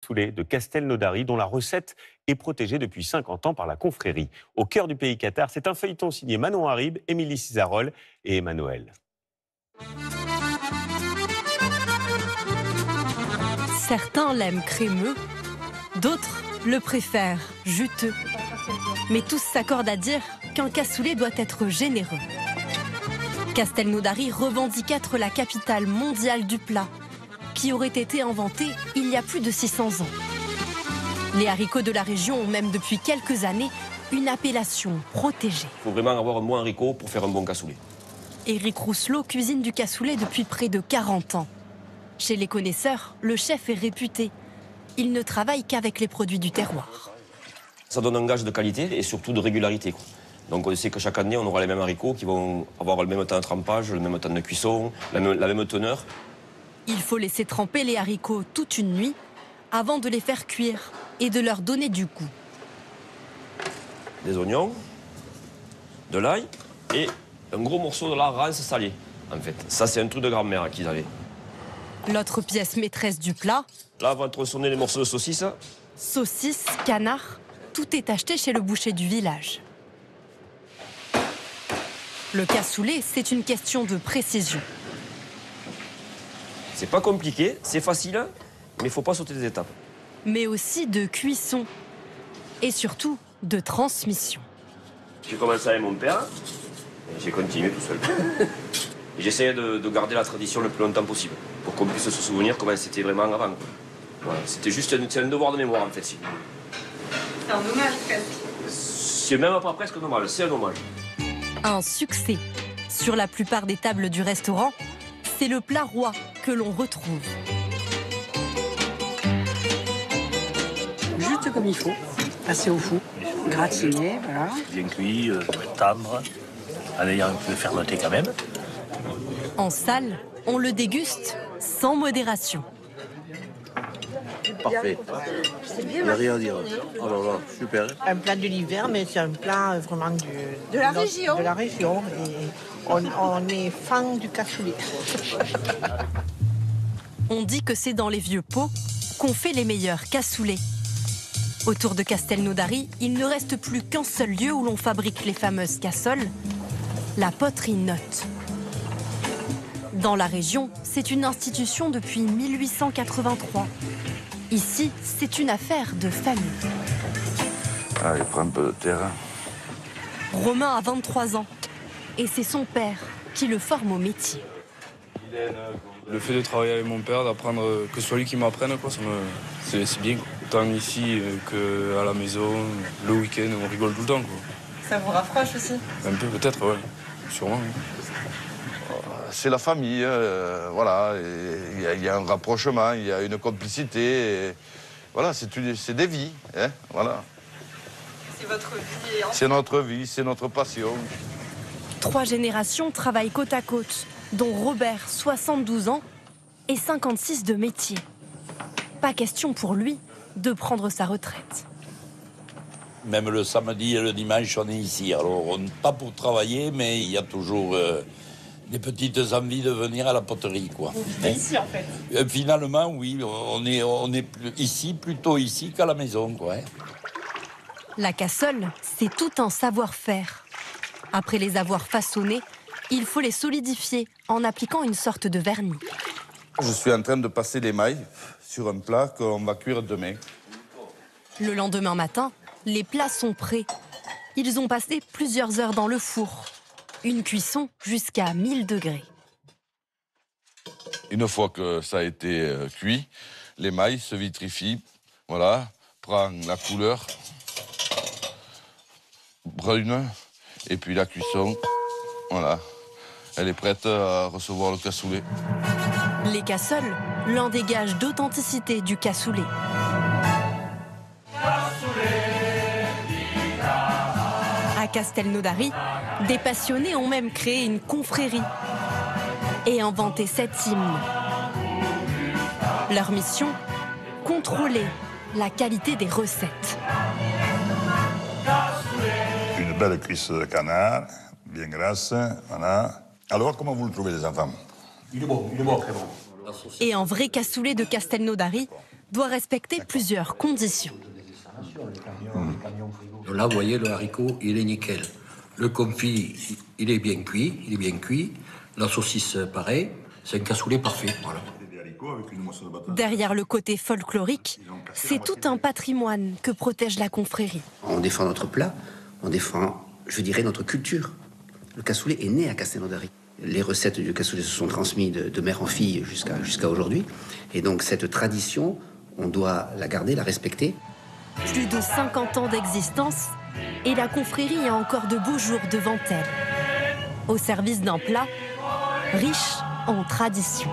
Cassoulet de Castelnaudary, dont la recette est protégée depuis 50 ans par la confrérie. Au cœur du pays Qatar, c'est un feuilleton signé Manon Harib, Émilie Cizarol et Emmanuel. Certains l'aiment crémeux, d'autres le préfèrent juteux. Mais tous s'accordent à dire qu'un cassoulet doit être généreux. Castelnaudary revendique être la capitale mondiale du plat, qui aurait été inventé il y a plus de 600 ans. Les haricots de la région ont même depuis quelques années une appellation protégée. Il faut vraiment avoir un bon haricot pour faire un bon cassoulet. Éric Rousselot cuisine du cassoulet depuis près de 40 ans. Chez les connaisseurs, le chef est réputé. Il ne travaille qu'avec les produits du terroir. Ça donne un gage de qualité et surtout de régularité, quoi. Donc on sait que chaque année, on aura les mêmes haricots qui vont avoir le même temps de trempage, le même temps de cuisson, la même teneur. Il faut laisser tremper les haricots toute une nuit avant de les faire cuire et de leur donner du goût. Des oignons, de l'ail et un gros morceau de la rance salée, en fait. Ça, c'est un truc de grand-mère qu'ils avaient. L'autre pièce maîtresse du plat, Là, on va tronçonner les morceaux de saucisse. saucisses, canards, tout est acheté chez le boucher du village. Le cassoulet, c'est une question de précision. C'est pas compliqué, c'est facile, mais il faut pas sauter des étapes. Mais aussi de cuisson et surtout de transmission. J'ai commencé avec mon père et j'ai continué tout seul. Et j'essayais de garder la tradition le plus longtemps possible pour qu'on puisse se souvenir comment c'était vraiment avant, quoi. Voilà, c'était juste un devoir de mémoire en fait. C'est un hommage presque. C'est même pas presque un hommage, c'est un hommage. Un succès. Sur la plupart des tables du restaurant, c'est le plat roi que l'on retrouve. Juste comme il faut, passer au four, gratiné, voilà. Bien cuit, tendre, en ayant un peu fermenté quand même. En salle, on le déguste sans modération. Parfait. Il n'y a rien à dire. Alors là, super. Un plat de l'hiver, mais c'est un plat vraiment De la région. De la région. Et on est fan du cassoulet. On dit que c'est dans les vieux pots qu'on fait les meilleurs cassoulets. Autour de Castelnaudary, il ne reste plus qu'un seul lieu où l'on fabrique les fameuses cassoles, la poterie Notte. Dans la région, c'est une institution depuis 1883. Ici, c'est une affaire de famille. Allez, prends un peu de terre. Romain a 23 ans et c'est son père qui le forme au métier. Le fait de travailler avec mon père, d'apprendre que ce soit lui qui m'apprenne, c'est bien. Tant ici qu'à la maison, le week-end, on rigole tout le temps, quoi. Ça vous rafraîchit aussi? Un peu peut-être, ouais. Sûrement. Oui. C'est la famille, voilà. Il y a un rapprochement, il y a une complicité. Et voilà, c'est des vies, hein, voilà. C'est votre vie. C'est notre vie, c'est notre passion. 3 générations travaillent côte à côte, dont Robert, 72 ans, et 56 de métier. Pas question pour lui de prendre sa retraite. Même le samedi et le dimanche, on est ici. Alors, on n'est pas pour travailler, mais il y a toujours des petites envies de venir à la poterie, quoi. Vous vivez ici, en fait. Finalement, oui, on est ici, plutôt ici qu'à la maison, quoi. La cassole, c'est tout un savoir-faire. Après les avoir façonnés, il faut les solidifier en appliquant une sorte de vernis. Je suis en train de passer l'émail sur un plat qu'on va cuire demain. Le lendemain matin, les plats sont prêts. Ils ont passé plusieurs heures dans le four. Une cuisson jusqu'à 1000 degrés. Une fois que ça a été cuit, l'émail se vitrifie, voilà, prend la couleur brune, et puis la cuisson, voilà, elle est prête à recevoir le cassoulet. Les cassoles, l'un des gages d'authenticité du cassoulet. À Castelnaudary, des passionnés ont même créé une confrérie et inventé cet hymne. Leur mission, contrôler la qualité des recettes. Une belle cuisse de canard, bien grasse, voilà. Alors, comment vous le trouvez, les enfants? Il est bon, très bon. Et un vrai cassoulet de Castelnaudary doit respecter plusieurs conditions. Là, vous voyez, le haricot, il est nickel. Le confit, il est bien cuit, La saucisse, pareil. C'est un cassoulet parfait, voilà. Derrière le côté folklorique, c'est tout un patrimoine que protège la confrérie. On défend notre plat, on défend, je dirais, notre culture. Le cassoulet est né à Castelnaudary. Les recettes du cassoulet se sont transmises de mère en fille jusqu'à aujourd'hui. Et donc cette tradition, on doit la garder, la respecter. Plus de 50 ans d'existence et la confrérie a encore de beaux jours devant elle. Au service d'un plat riche en tradition.